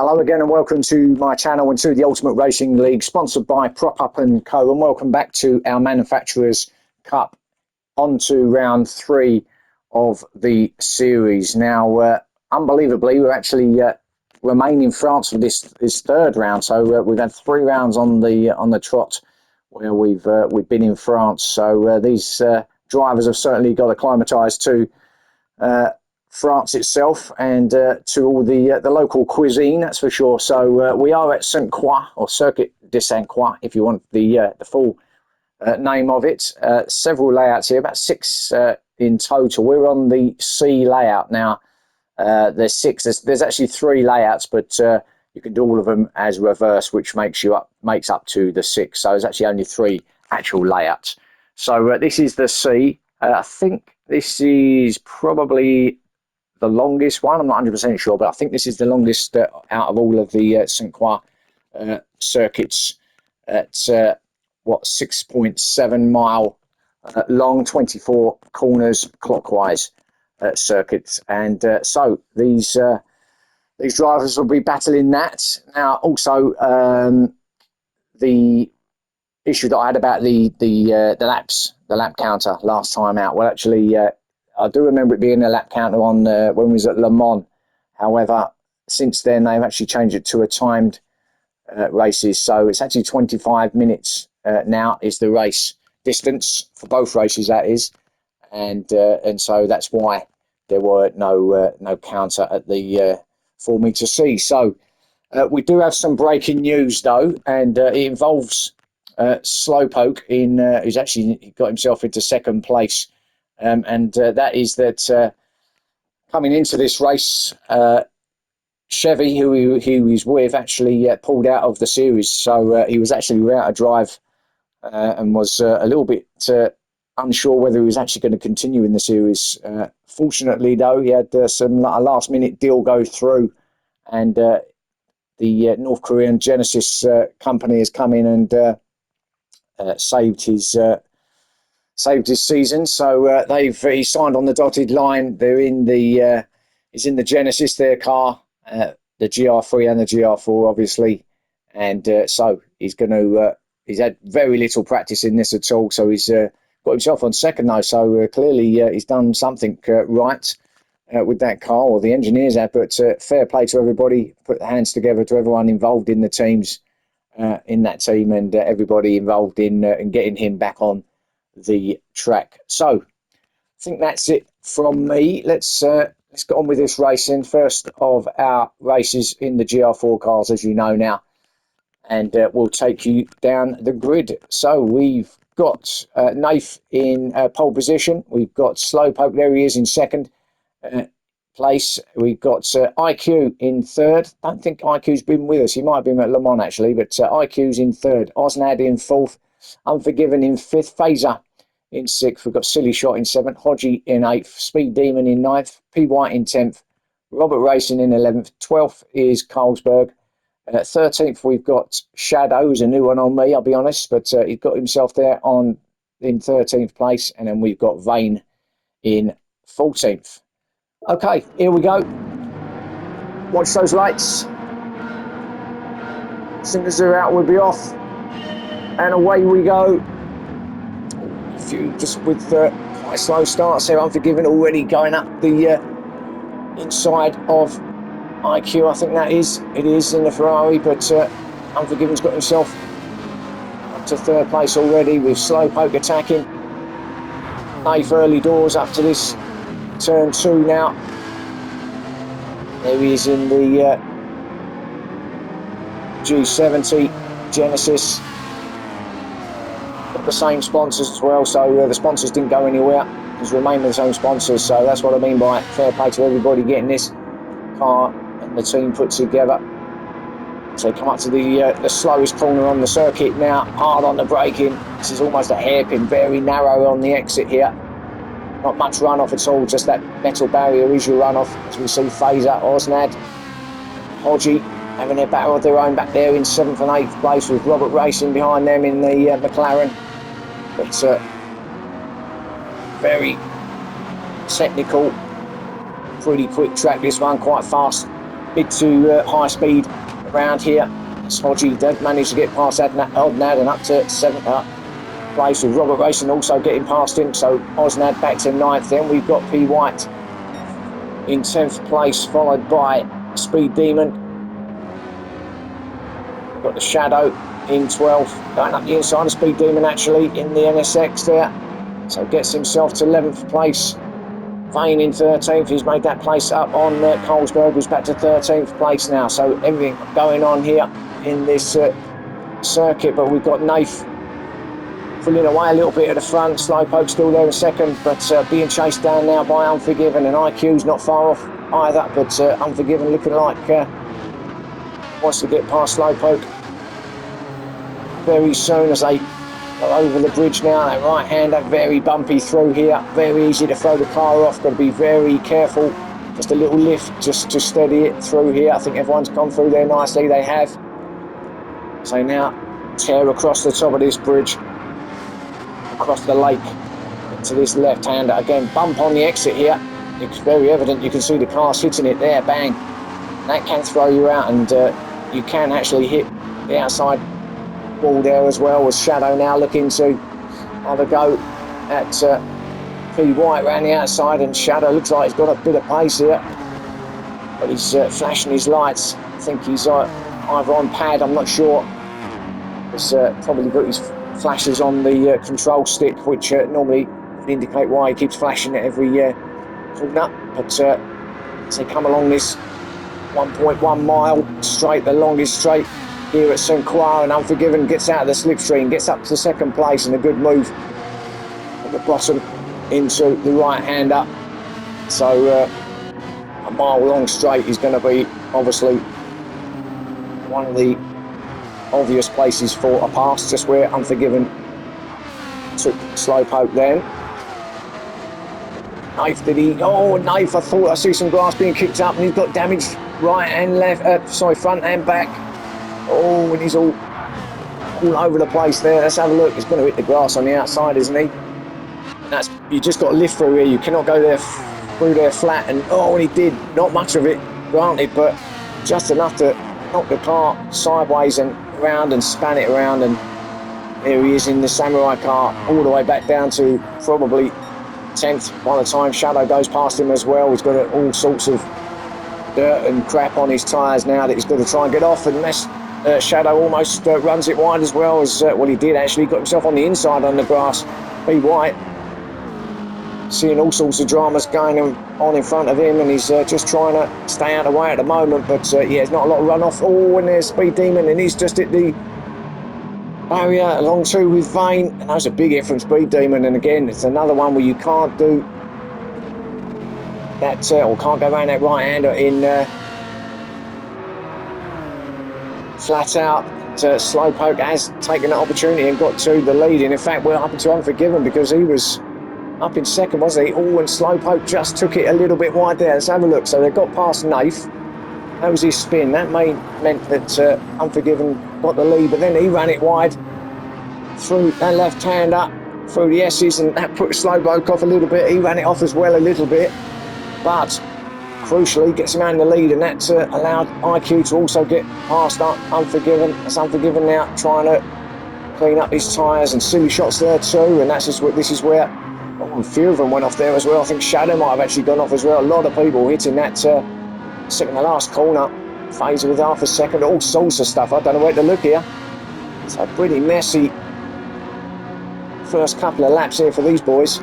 Hello again and welcome to my channel and to the Ultimate Racing League, sponsored by Prop Up & Co, and welcome back to our Manufacturers Cup, on to round 3 of the series. Now, unbelievably, we're actually remain in France for this third round, so we've had 3 rounds on the trot where we've been in France, so these drivers have certainly got acclimatized to France itself and to all the local cuisine, that's for sure. So we are at St. Croix, or Circuit de St. Croix, if you want the full name of it. Several layouts here, about 6 in total. We're on the C layout now. There's 6. There's actually 3 layouts, but you can do all of them as reverse, which makes up to the 6. So there's actually only 3 actual layouts. So this is the C. I think this is probably the longest one. I'm not 100% sure, but I think this is the longest out of all of the St. Croix circuits at 6.7 mile long, 24 corners clockwise circuits. And so these drivers will be battling that. Now, also the issue that I had about the lap counter last time out. Well, actually, I do remember it being a lap counter on when we was at Le Mans. However, since then they've actually changed it to a timed races, so it's actually 25 minutes now is the race distance for both races, that is, and so that's why there were no counter at the 4 meter C. So we do have some breaking news though, and it involves Slowpoke who's actually got himself into second place. And that is that coming into this race, Chevy, who he was with, actually pulled out of the series. So he was actually without a drive and was a little bit unsure whether he was actually going to continue in the series. Fortunately, though, he had a last-minute deal go through, and the North Korean Genesis company has come in and saved his season. So he signed on the dotted line. They're in the he's in the Genesis, their car, the GR3 and the GR4, obviously, and so he's going to he's had very little practice in this at all. So he's got himself on second though. So clearly he's done something right with that car, or the engineers have. But fair play to everybody. Put their hands together to everyone involved in the teams, in that team, and everybody involved in getting him back on the track. So I think that's it from me. Let's get on with this racing. First of our races in the GR4 cars, as you know now, and we'll take you down the grid. So we've got Nath in pole position. We've got Slowpoke, there he is, in second place. We've got IQ in third. Don't think IQ's been with us. He might have been at Le Mans actually, but IQ's in third. Osnad in fourth. Unforgiven in fifth. Phaser in sixth. We've got Silly Shot in seventh. Hodgie in eighth. Speed Demon in ninth. P. White in 10th. Robert Racing in 11th. 12th is Carlsberg. 13th we've got Shadow, who's a new one on me, I'll be honest, but he got himself there in 13th place. And then we've got Vane in 14th. Okay, here we go. Watch those lights. As soon as they're out, we'll be off. And away we go. A few just with quite slow starts here. Unforgiven already going up the inside of IQ, I think that is. It is in the Ferrari, but Unforgiven's got himself up to third place already with Slowpoke attacking. Nath early doors up to this turn 2 now. There he is in the G70 Genesis. Got the same sponsors as well, so the sponsors didn't go anywhere. He's remained with the same sponsors, so that's what I mean by fair play to everybody getting this car and the team put together. So come up to the slowest corner on the circuit now, hard on the braking. This is almost a hairpin, very narrow on the exit here. Not much runoff at all, just that metal barrier is your runoff. As we see Phaser, Osnad, Hodgie having their battle of their own back there in 7th and 8th place, with Robert Racing behind them in the McLaren. It's a very technical, pretty quick track, this one, quite fast mid to high speed around here. Hodgie don't manage to get past Odnad and up to 7th place, with Robert Racing also getting past him. So Osnad back to 9th. Then we've got P. White in 10th place, followed by Speed Demon. We've got the Shadow in 12th, going up the inside of Speed Demon actually in the NSX there. So gets himself to 11th place. Vane in 13th, he's made that place up on Colesberg, who's back to 13th place now. So everything going on here in this circuit, but we've got Nath pulling away a little bit at the front. Slowpoke still there in second, but being chased down now by Unforgiven, and IQ's not far off either, but Unforgiven looking like wants to get past Slowpoke very soon as they go over the bridge now. That right hander, very bumpy through here, very easy to throw the car off, got to be very careful. Just a little lift just to steady it through here. I think everyone's gone through there nicely, they have. So now tear across the top of this bridge, across the lake into this left-hander. Again, bump on the exit here. It's very evident, you can see the cars hitting it there, bang. That can throw you out, and you can actually hit the outside wall there as well, with Shadow now looking to have a go at P. White around the outside, and Shadow looks like he's got a bit of pace here, but he's flashing his lights. I think he's either on pad, I'm not sure. He's probably got his flashes on the control stick, which normally would indicate why he keeps flashing at every corner. But as they come along this 1.1 mile straight, the longest straight here at St. Croix, and Unforgiven gets out of the slipstream, gets up to second place, and a good move at the bottom into the right-hander. So a mile long straight is going to be obviously one of the obvious places for a pass, just where Unforgiven took Slowpoke then. Knife, did he? Oh, Knife, I thought I see some grass being kicked up, and he's got damaged right and left, front and back. Oh, and he's all over the place there. Let's have a look. He's going to hit the grass on the outside, isn't he? And that's, you just got to lift through here. You cannot go there through there flat. And oh, and he did. Not much of it, granted, but just enough to knock the car sideways and around and span it around. And there he is in the Samurai car, all the way back down to probably 10th by the time Shadow goes past him as well. He's got all sorts of dirt and crap on his tyres now that he's got to try and get off, unless Shadow almost runs it wide as well, as well, he did actually. Got himself on the inside on the grass. P. White seeing all sorts of dramas going on in front of him, and he's just trying to stay out of the way at the moment, but yeah, there's not a lot of runoff. Oh, and there's Speed Demon, and he's just hit the barrier along too with Vane, and that's a big hit from Speed Demon. And again, it's another one where you can't do that, or can't go around that right-hander in flat out. Slowpoke has taken that opportunity and got to the lead, and in fact we're up to Unforgiven, because he was up in second, wasn't he? Oh, and Slowpoke just took it a little bit wide there. Let's have a look. So they got past Nath. That was his spin. That meant that Unforgiven got the lead, but then he ran it wide through that left-hander, through the S's, and that put Slowpoke off a little bit. He ran it off as well a little bit, but crucially gets him out in the lead, and that allowed IQ to also get past Unforgiven. That's Unforgiven now trying to clean up his tyres, and silly shots there too, and this is where a few of them went off there as well. I think Shadow might have actually gone off as well. A lot of people hitting that second to last corner, Phaser with half a second, all sorts of stuff. I don't know where to look here. It's a pretty messy first couple of laps here for these boys.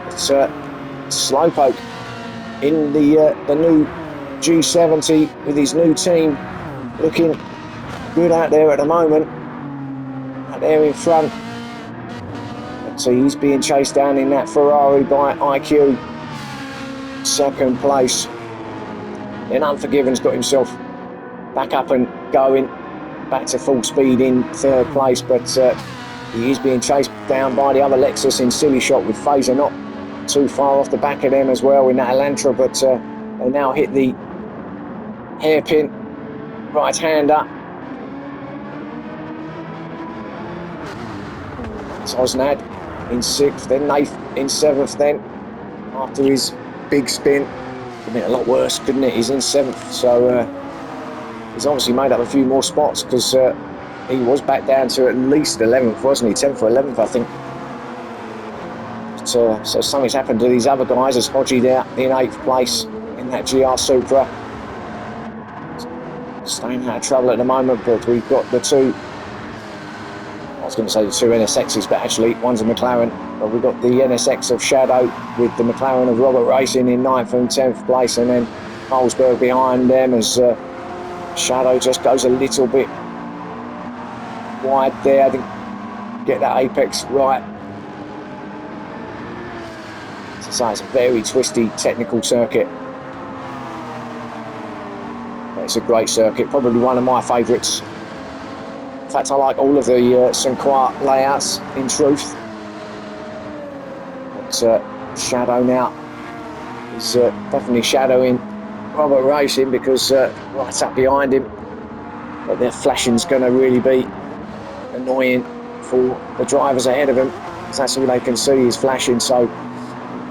It's Slowpoke in the new G70 with his new team, looking good out there at the moment, out there in front. So he's being chased down in that Ferrari by IQ, second place. Then Unforgiven's got himself back up and going, back to full speed in third place, but he is being chased down by the other Lexus in silly shot, with Phaser not too far off the back of them as well in that Elantra, but they now hit the hairpin right-hander. Osnad in 6th, then Nath in 7th then, after his big spin. Could have been a lot worse, couldn't it? He's in 7th, so he's obviously made up a few more spots because he was back down to at least 11th, wasn't he? 10th or 11th, I think. But, so something's happened to these other guys as Hodgie there in 8th place in that GR Supra. Staying out of trouble at the moment, but we've got the two, I was going to say the two NSXs, but actually one's a McLaren. But we've got the NSX of Shadow with the McLaren of Robert Racing in 9th and 10th place, and then Colesberg behind them as Shadow just goes a little bit wide there. I didn't get that apex right. So it's a very twisty technical circuit. But it's a great circuit, probably one of my favourites. In fact, I like all of the St. Croix layouts, in truth. But Shadow now is definitely shadowing Robert Racing because right up behind him. But their flashing's going to really be annoying for the drivers ahead of him, because that's all they can see is flashing. So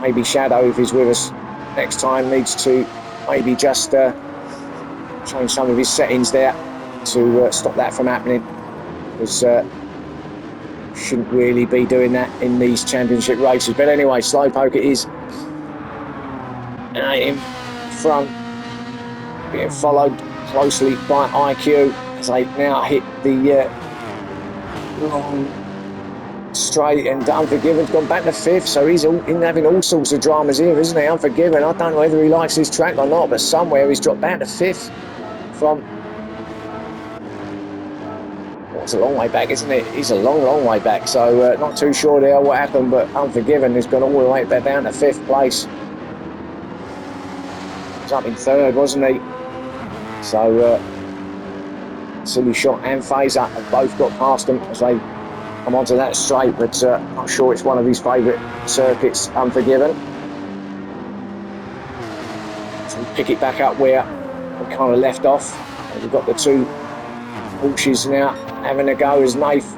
maybe Shadow, if he's with us next time, needs to maybe just change some of his settings there to stop that from happening, because shouldn't really be doing that in these championship races. But anyway, Slowpoke it is in front, being followed closely by IQ as they now hit the long straight, and Unforgiven's gone back to 5th, so he's having all sorts of dramas here, isn't he? Unforgiven, I don't know whether he likes his track or not, but somewhere he's dropped back to 5th from, well, it's a long way back, isn't it? He's a long way back, so not too sure there what happened, but Unforgiven has gone all the way back down to 5th place. He was up in 3rd, wasn't he? So Silly Shot and Phaser have both got past him as they come onto that straight, but not sure it's one of his favourite circuits, Unforgiven. So we pick it back up where we kind of left off. And we've got the two Porsches now having a go as Nath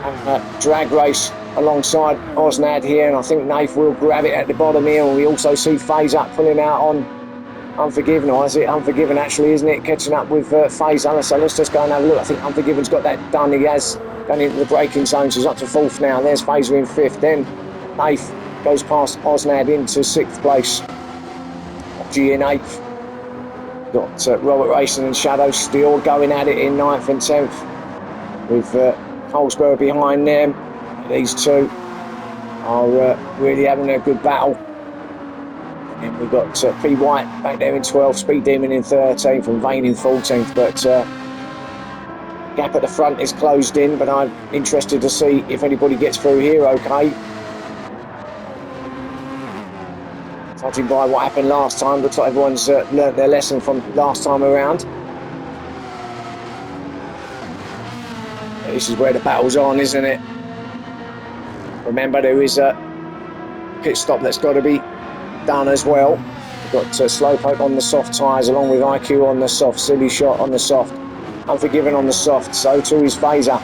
having a drag race alongside Osnad here, and I think Nath will grab it at the bottom here, and we also see Phaser pulling out on Unforgiven, or is it Unforgiven actually, isn't it, catching up with Phaser? So let's just go and have a look. I think Unforgiven's got that done. He has gone into the braking zone, so he's up to 4th now. There's Phaser in 5th. Then Nath goes past Osnad into 6th place. G in 8th. Got Robert Racing and Shadow still going at it in 9th and 10th, with Colesberg behind them. These two are really having a good battle. And we've got P. White back there in 12th, Speed Demon in 13th, and Vane in 14th. But gap at the front is closed in, but I'm interested to see if anybody gets through here okay. Judging by what happened last time, looks like everyone's learnt their lesson from last time around. But this is where the battle's on, isn't it? Remember, there is a pit stop that's got to be done as well. We've got Slowpoke on the soft tyres, along with IQ on the soft, Silly Shot on the soft, Unforgiven on the soft, so too is Phaser.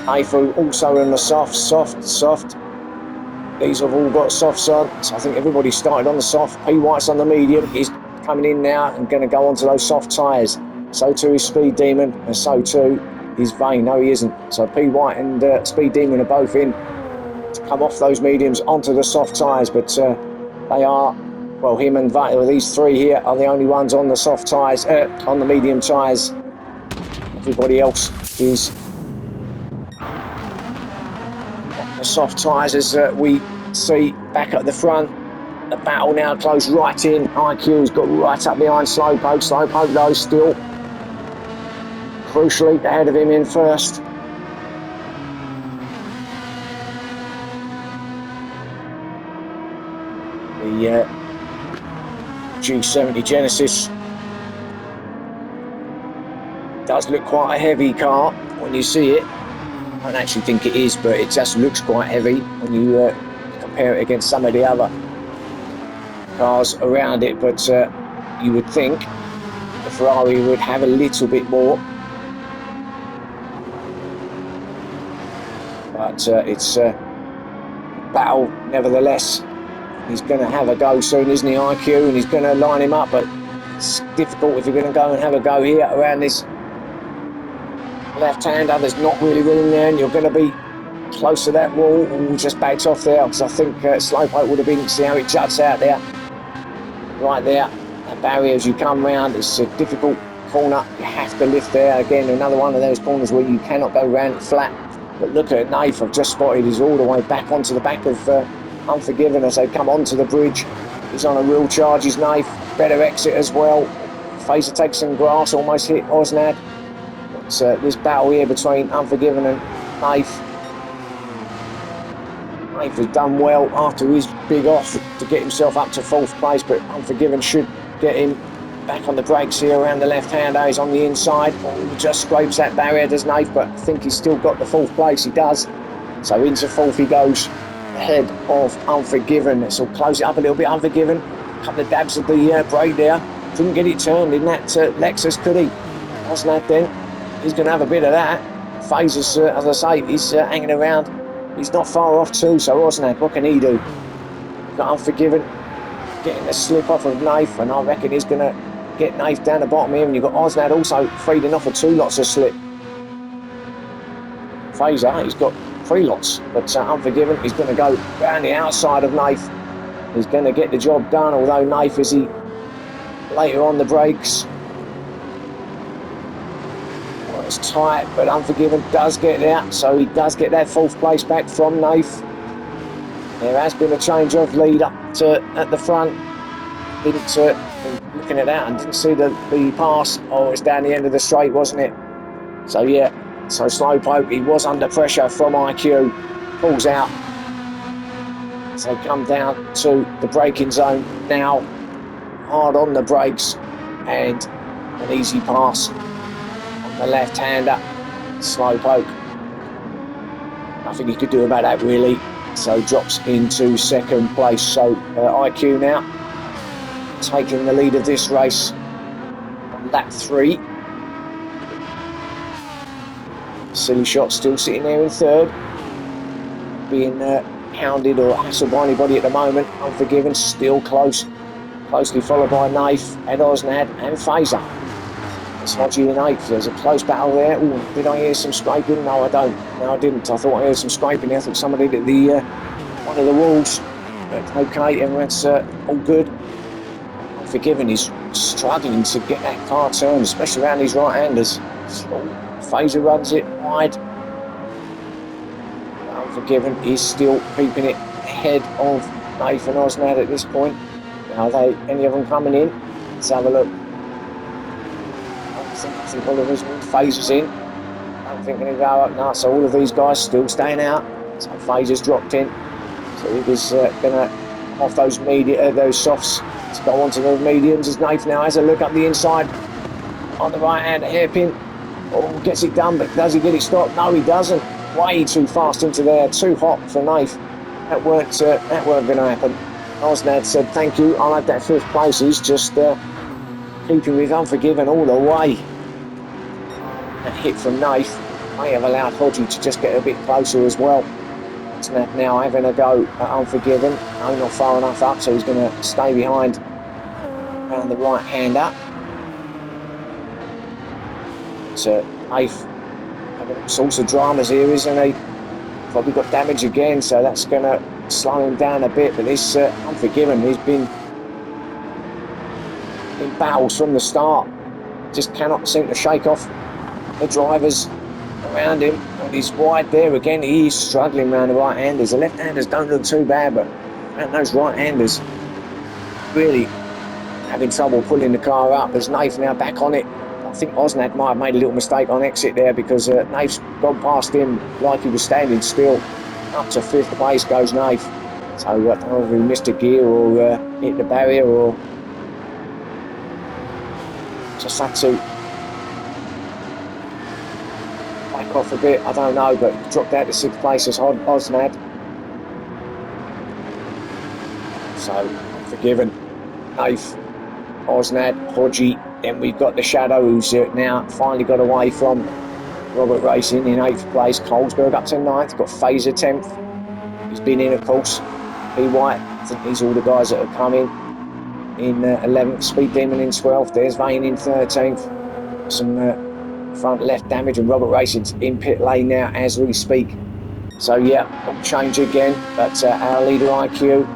Afu also on the soft. These have all got softs on, so I think everybody started on the soft. P. White's on the medium, he's coming in now and going to go onto those soft tyres. So too is Speed Demon, and so too is Vane. No, he isn't. So P. White and Speed Demon are both in to come off those mediums onto the soft tyres, but they are, well, him and Vane, these three here are the only ones on the soft tyres, on the medium tyres. Everybody else is on the soft tyres, as we see back at the front. The battle now closed right in. IQ's got right up behind Slowpoke. Slowpoke though still crucially ahead of him in first. The G70 Genesis does look quite a heavy car when you see it. I don't actually think it is, but it just looks quite heavy when you compare it against some of the other cars around it. But you would think the Ferrari would have a little bit more. But it's a battle nevertheless. He's going to have a go soon, isn't he, IQ? And he's going to line him up, but It's difficult if you're going to go and have a go here around this left-hander. There's not really room there, and you're going to be close to that wall. Or just backs off there, because I think Slowpoke would have been, see how it juts out there. Right there, that barrier as you come round, it's a difficult corner. You have to lift there. Again, another one of those corners where you cannot go round it flat. But look at Nath, I've just spotted, he's all the way back onto the back of Unforgiven as they come onto the bridge. He's on a real charge, his Nath. Better exit as well. Phaser takes some grass, almost hit Osnad. But this battle here between Unforgiven and Nath. Nath has done well after his big off to get himself up to 4th place, but Unforgiven should get him back on the brakes here around the left-hander. He's on the inside. Oh, just scrapes that barrier, does Nath, but I think he's still got the 4th place. He does. So into 4th he goes, ahead of Unforgiven. So close it up a little bit, Unforgiven. A couple of dabs of the brake there. Couldn't get it turned in that Lexus, could he? Osnad then, he's going to have a bit of that. Phaser's, as I say, he's hanging around. He's not far off too, so Osnad, what can he do? Got Unforgiven getting a slip off of Nath, and I reckon he's going to get Nath down the bottom here, and you've got Osnad also feeding off of 2 lots of slip. Phaser, he's got 3 lots, but Unforgiven, he's going to go round the outside of Nath. He's going to get the job done, although Nath is he later on the brakes. Well, it's tight, but Unforgiven does get there, so he does get that 4th place back from Nath. There has been a change of lead up to at the front. Didn't looking at that and didn't see the pass. Oh, it's down the end of the straight, wasn't it? So yeah, so Slowpoke, he was under pressure from IQ, pulls out. So come down to the braking zone now, hard on the brakes, and an easy pass on the left-hander. Slowpoke, nothing he could do about that really. So drops into 2nd place. So IQ now taking the lead of this race on lap 3. Silly Shot still sitting there in 3rd, being hounded or hassled by anybody at the moment. Unforgiven still closely followed by Nath and Osnad and Phaser. It's Hodgie in 8th. There's a close battle there. Ooh, did I hear some scraping? No, I don't. No, I didn't. I thought I heard some scraping. I thought somebody hit the one of the walls. But okay, everyone's all good. Unforgiven is struggling to get that car turned, especially around these right-handers. Phaser runs it wide. Unforgiven is still keeping it ahead of Nathan Osnad at this point. Are they any of them coming in? Let's have a look. I think Oliver's Phaser's in. I don't think they're going to go up now. So all of these guys still staying out. So Phaser's dropped in. So he was going to off those softs to go on to the mediums. As Nath now has a look up the inside on the right hand hairpin. Oh, gets it done, but does he get it stopped? No, he doesn't. Way too fast into there. Too hot for Nath. That weren't going to happen. Osnad said, thank you, I'll have that 5th place. He's just keeping with Unforgiven all the way. That hit from Nath may have allowed Hodgie to just get a bit closer as well. Osnad now having a go at Unforgiven. No, not far enough up, so he's going to stay behind around the right hander. So Nath having all sorts of dramas here, isn't he? Probably got damage again, so that's going to slow him down a bit. But this Unforgiven, he's been in battles from the start. Just cannot seem to shake off the drivers around him. And he's wide there again. He's struggling around the right-handers. The left-handers don't look too bad, but around those right-handers, really having trouble pulling the car up. There's Nath now back on it. I think Osnad might have made a little mistake on exit there, because Nath's gone past him like he was standing still. Up to 5th place goes Nath. So I don't know if he missed a gear or hit the barrier or just had to back off a bit. I don't know, but dropped out to 6th place as Osnad. So Unforgiven, Nath, Osnad, Hodgie. Then we've got the Shadow, who's now finally got away from Robert Racing in 8th place. Colesberg up to 9th. Got Phaser 10th. He's been in, of course. P. White, I think these are all the guys that have come in. in 11th, Speed Demon in 12th. There's Vane in 13th. Some front left damage, and Robert Racing's in pit lane now as we speak. So yeah, it'll change again, but our leader IQ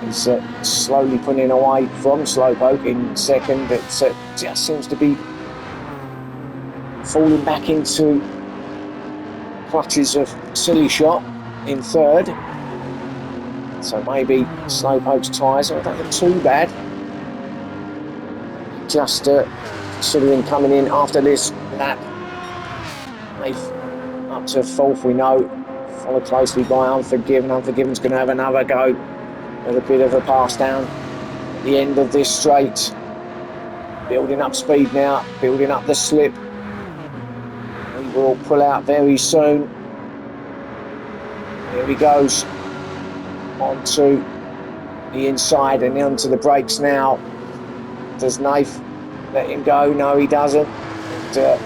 is slowly pulling away from Slowpoke in second. It just seems to be falling back into the clutches of Silly Shot in third. So maybe Slowpoke's tyres don't look too bad. Just considering coming in after this lap. Up to fourth, we know, followed closely by Unforgiven. Unforgiven's going to have another go with a bit of a pass down at the end of this straight. Building up speed now, building up the slip. He will pull out very soon. Here he goes onto the inside and onto the brakes now. Does Nath let him go? No, he doesn't. It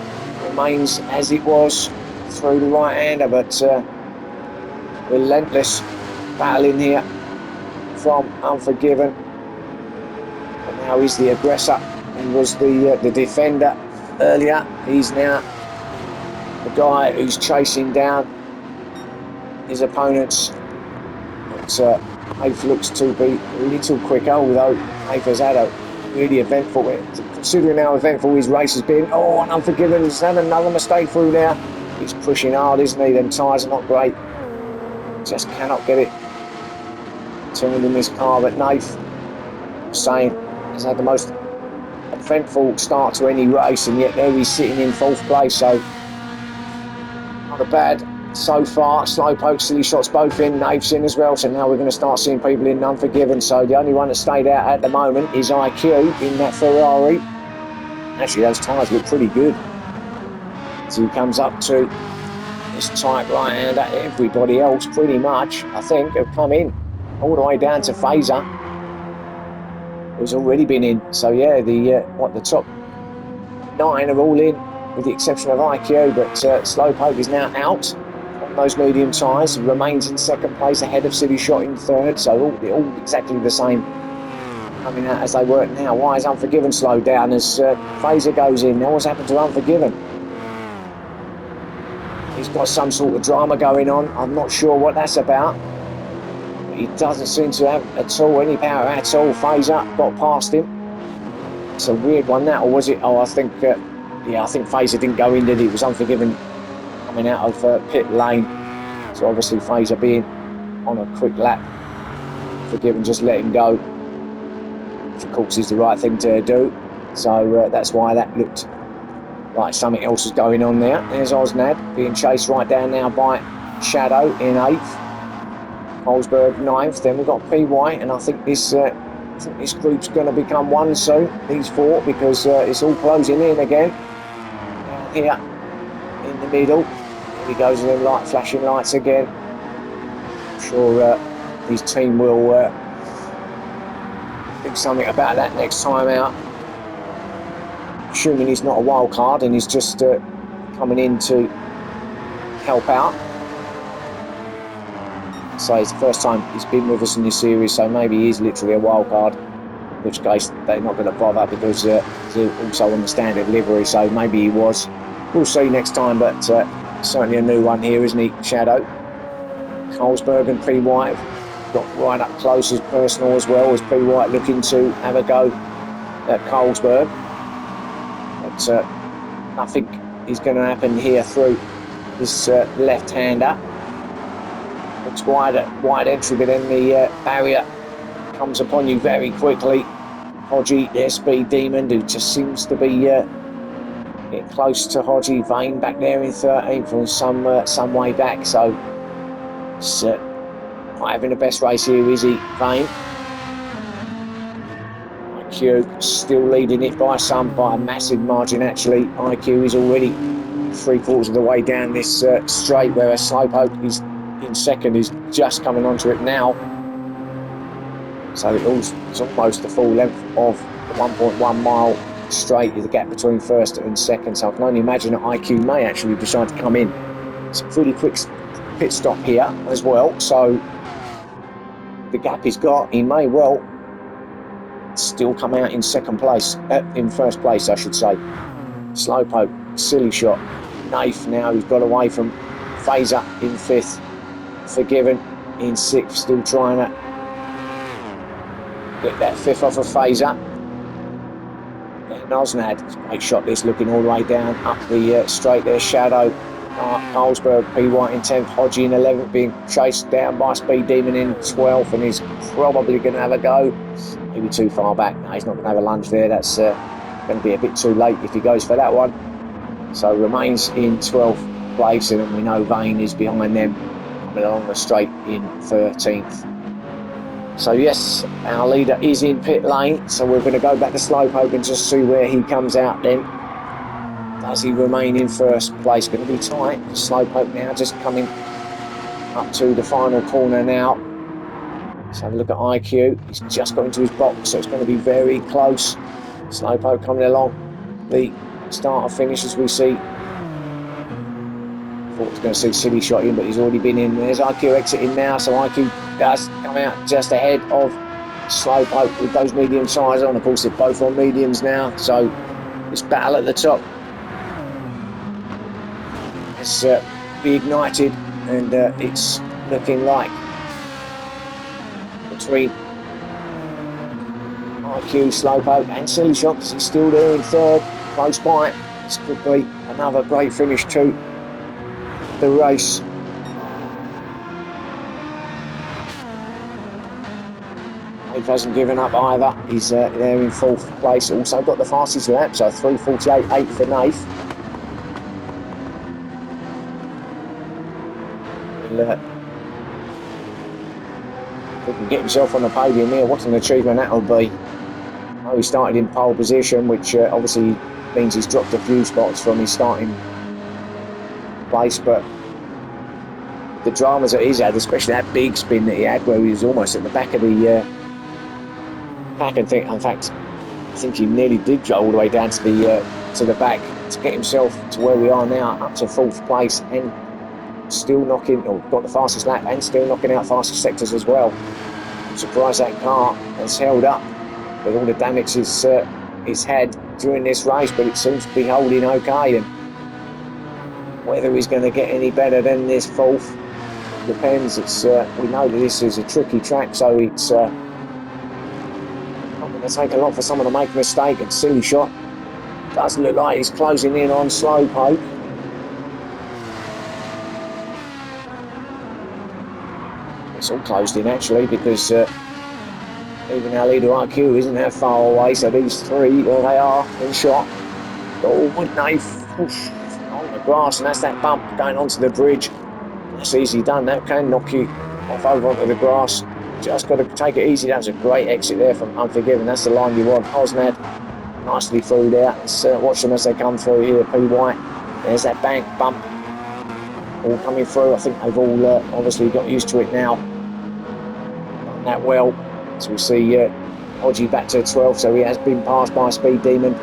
remains as it was through the right-hander, but relentless battle in here from Unforgiven. But now he's the aggressor. He was the defender earlier. He's now the guy who's chasing down his opponents. But Nath looks to be a little quicker, although Nath has had a really eventful, considering how eventful his race has been. Oh, and Unforgiven's had another mistake through there. He's pushing hard, isn't he? Them tyres are not great. Just cannot get it turned in this car. But Nath, saying, has had the most eventful start to any race, and yet there he's sitting in fourth place. So not a bad so far. Slowpoke, Silly Shots both in, Nath's in as well. So now we're going to start seeing people in Unforgiven. So the only one that stayed out at the moment is IQ in that Ferrari. Actually, those tyres look pretty good. So he comes up to this tight right-hander. Everybody else, pretty much, I think, have come in all the way down to Phaser, who's already been in. So yeah, the top 9 are all in, with the exception of IQ. But Slowpoke is now out on those medium tyres. He remains in second place, ahead of Silly Shot in third. So all exactly the same coming out as they were now. Why is Unforgiven slowed down as Phaser goes in? Now what's happened to Unforgiven? He's got some sort of drama going on. I'm not sure what that's about. But he doesn't seem to have at all any power at all. Phaser got past him. It's a weird one, that, or was it? Oh, I think Phaser didn't go in, did he? It was Unforgiven coming out of pit lane. So obviously Phaser being on a quick lap, Unforgiven just let him go, which of course is the right thing to do. So that's why that looked like something else was going on there. There's Osnad being chased right down now by Shadow in 8th. Holsberg 9th. Then we've got PY, and I think this group's going to become one soon, these 4, because it's all closing in again. Down here in the middle. Here he goes with them flashing lights again. I'm sure his team will do something about that next time out. Assuming he's not a wild card and he's just coming in to help out. So it's the first time he's been with us in this series, so maybe he's literally a wild card, in which case they're not going to bother because he's also on the standard livery, so maybe he was. We'll see next time, but certainly a new one here, isn't he, Shadow? Colesberg and P. White got right up close as personal as well, as P. White looking to have a go at Colesberg. But nothing is going to happen here through this left-hander. It's wide entry, but then the barrier comes upon you very quickly. Hodgie, their Speed Demon, who just seems to be getting close to Hodgie. Vane back there in 13th from some way back, so it's not having the best race here, is he, Vane? IQ still leading it by a massive margin actually. IQ is already 3/4 of the way down this straight, whereas Slowpoke is in second, is just coming onto it now. So it's almost the full length of the 1.1 mile straight, is the gap between first and second. So I can only imagine that IQ may actually decide to come in. It's a pretty quick pit stop here as well. So the gap he's got, he may well still come out in in first place, I should say. Slowpoke, Silly Shot, Naif now, who's got away from Phaser in 5th, Forgiven in 6th, still trying to get that 5th off of Phaser. And Osnad, great shot this, looking all the way down up the straight there. Shadow, Carlsberg, P. White in 10th, Hodgie in 11th, being chased down by Speed Demon in 12th, and he's probably going to have a go. Maybe too far back. No, he's not going to have a lunge there. That's going to be a bit too late if he goes for that one. So remains in 12th place, and we know Vane is behind them, coming along the straight in 13th. So yes, our leader is in pit lane, so we're going to go back to Slowpoke and just see where he comes out then. Does he remain in first place? Going to be tight. Slowpoke now just coming up to the final corner now. Let's have a look at IQ. He's just got into his box, so it's going to be very close. Slowpoke coming along the start of finish as we see. Thought I was going to see Silly Shot in, but he's already been in. There's IQ exiting now, so IQ does come out just ahead of Slowpoke with those medium tyres on. Of course, they're both on mediums now, so this battle at the top has reignited, and it's looking like between IQ, Slowpoke and Silly Shot, because he's still there in 3rd, close by. This could be another great finish to the race. He hasn't given up either. He's there in 4th place. Also got the fastest lap, so 3:48.8 for Nath. If he can get himself on the podium here, what an achievement that will be. Oh, he started in pole position, which obviously means he's dropped a few spots from his starting place, but the dramas that he's had, especially that big spin that he had where he was almost at the back of the pack, and in fact I think he nearly did go all the way down to the back to get himself to where we are now, up to 4th place, and still knocking, or got the fastest lap and still knocking out fastest sectors as well. I'm surprised that car has held up with all the damage it's had during this race, but it seems to be holding okay, and whether he's going to get any better than this 4th depends. It's we know that this is a tricky track, so it's not going to take a lot for someone to make a mistake. And Silly Shot doesn't look like he's closing in on Slowpoke. It's all closed in actually, because even our leader IQ isn't that far away, so these three, well, they are in shot. Oh, wouldn't they? On the grass, and that's that bump going onto the bridge. That's easy done. That can knock you off over onto the grass. Just got to take it easy. That was a great exit there from Unforgiven. That's the line you want. Osnad nicely through there. Let's watch them as they come through here. P. White. There's that bank bump all coming through. I think they've all obviously got used to it now. Done that well. So we see Hodgie back to 12th, so he has been passed by Speed Demon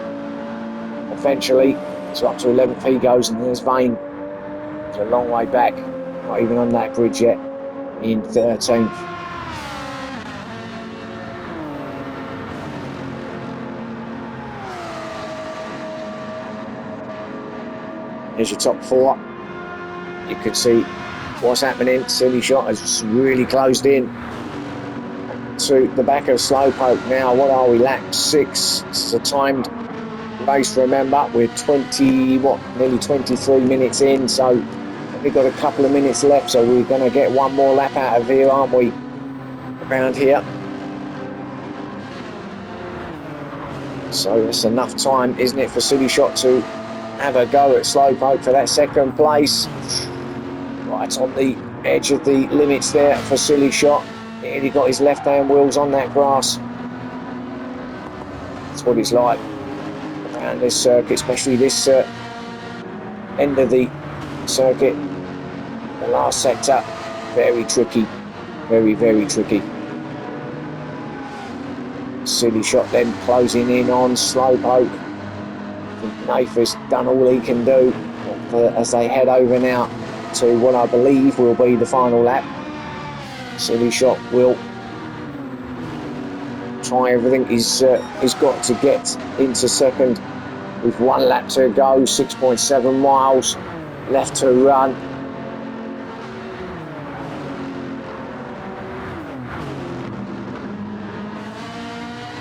eventually. So up to 11th he goes, and there's Vane. It's a long way back, not even on that bridge yet, in 13th. There's your top 4. You can see what's happening. Silly Shot has really closed in to the back of Slowpoke now. What are we, lap 6? It's a timed race, remember. We're nearly 23 minutes in, so we've got a couple of minutes left, so we're going to get one more lap out of here, aren't we, around here? So that's enough time, isn't it, for Silly Shot to have a go at Slowpoke for that 2nd place. Right on the edge of the limits there for Silly Shot. He got his left hand wheels on that grass. That's what it's like around this circuit, especially this end of the circuit. The last sector, very tricky, very, very tricky. Silly Shot then closing in on Slowpoke. I think Nath has done all he can do as they head over now to what I believe will be the final lap. Silly Shot will try everything he's got to get into second with 1 lap to go, 6.7 miles left to run.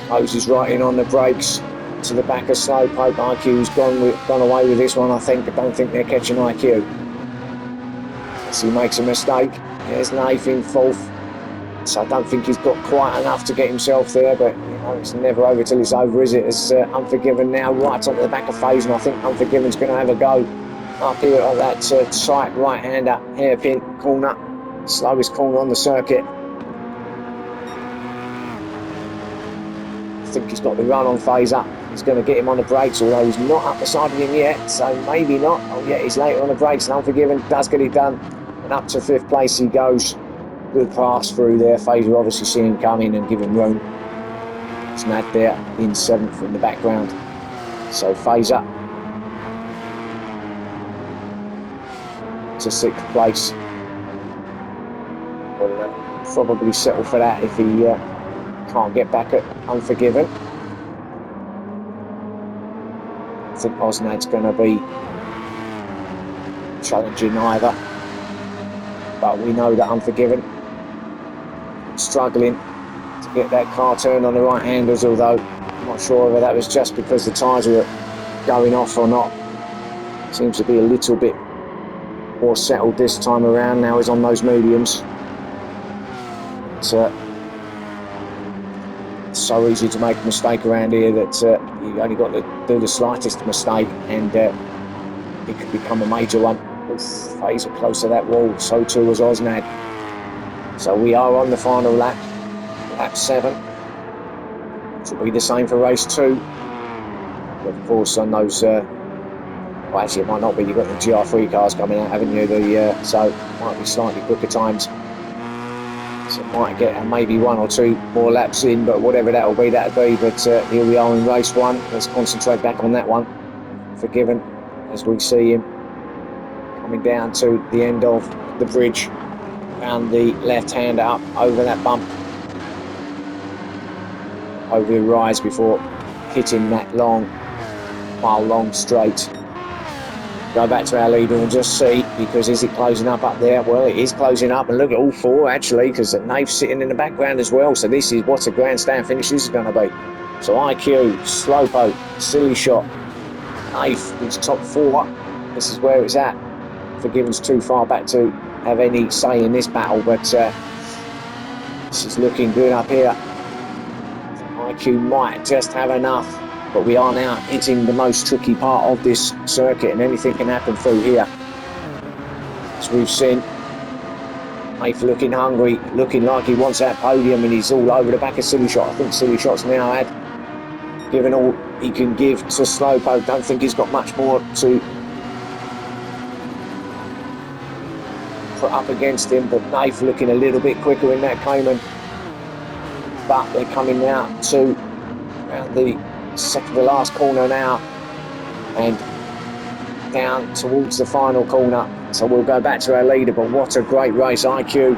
Closes right in on the brakes to the back of Slowpoke. IQ's gone away with this one, I think. I don't think they're catching IQ. As he makes a mistake. There's Nath in fourth. So I don't think he's got quite enough to get himself there, but you know, it's never over till it's over, is it? As Unforgiven now right onto the back of Phase, and I think Unforgiven's going to have a go up here at that tight right-hander hairpin corner, slowest corner on the circuit. I think he's got the run on Phaser. He's going to get him on the brakes, although he's not up the side of him yet, so maybe not. Oh yeah, he's later on the brakes, and Unforgiven does get it done, and up to 5th place he goes. Good pass through there. Phaser obviously see him coming and give him room. It's Nad there in 7th in the background. So Phaser to 6th place. Will probably settle for that if he can't get back at Unforgiven. I think Osnad's going to be challenging either. But we know that Unforgiven struggling to get that car turned on the right handers, although I'm not sure whether that was just because the tyres were going off or not. Seems to be a little bit more settled this time around. Now he's on those mediums. It's so easy to make a mistake around here that you only got to do the slightest mistake and it could become a major one. With Phaser close to that wall, so too was Osnad. So we are on the final lap, lap 7, which will be the same for race 2. But of course, on those, well, actually it might not be. You've got the GR3 cars coming out, haven't you? So it might be slightly quicker times. So it might get maybe 1 or 2 more laps in, but whatever that'll be, that'll be. But here we are in race 1. Let's concentrate back on that one. Forgiven as we see him coming down to the end of the bridge. Round the left-hander up over that bump, over the rise before hitting that mile-long straight. Go back to our leader and just see, because is it closing up there? Well, it is closing up, and look at all 4 actually, because Nath's sitting in the background as well. So this is what a grandstand finish this is going to be. So IQ, Slowpoke, Silly Shot, Nath, it's top 4. This is where it's at. Forgiven's too far back to have any say in this battle, but this is looking good up here. IQ might just have enough, but we are now hitting the most tricky part of this circuit, and anything can happen through here. As we've seen, Nath looking hungry, looking like he wants that podium, and he's all over the back of Silly Shot. I think Silly Shot's now given all he can give to Slowpoke. Don't think he's got much more to put up against him, but Nath looking a little bit quicker in that Cayman. But they're coming now to around the second to last corner now and down towards the final corner. So we'll go back to our leader, but what a great race. IQ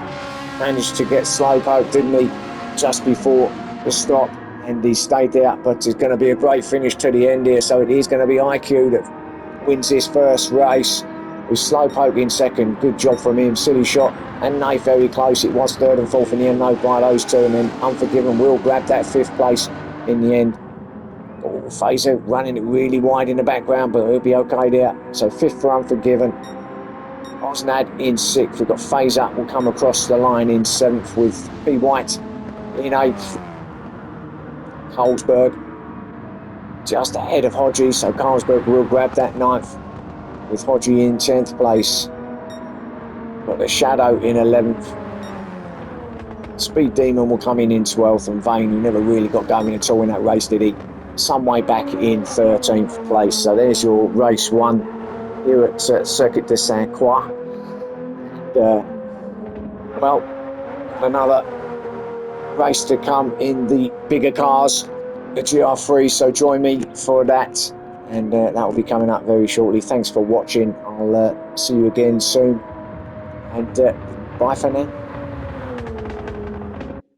managed to get Slowpoke, didn't he, just before the stop, and he stayed there, but it's going to be a great finish to the end here. So it is going to be IQ that wins this first race, with Slowpoke in second. Good job from him. Silly Shot and Nath very close. It was 3rd and 4th in the end, though, by those 2, and then Unforgiven will grab that 5th place in the end. Oh, Phaser running it really wide in the background, but he'll be okay there. So 5th for Unforgiven. Osnad in 6th. We've got Phaser will come across the line in 7th, with B. White in 8th. Carlsberg just ahead of Hodgie, so Carlsberg will grab that 9th, with Hodgie in 10th place. Got the Shadow in 11th. Speed Demon will come in 12th, and Vane, who never really got going at all in that race, did he? Some way back in 13th place. So there's your race 1 here at Circuit de Saint Croix. Well, another race to come in the bigger cars, the GR3, so join me for that, and that will be coming up very shortly. Thanks for watching. I'll see you again soon, and bye for now.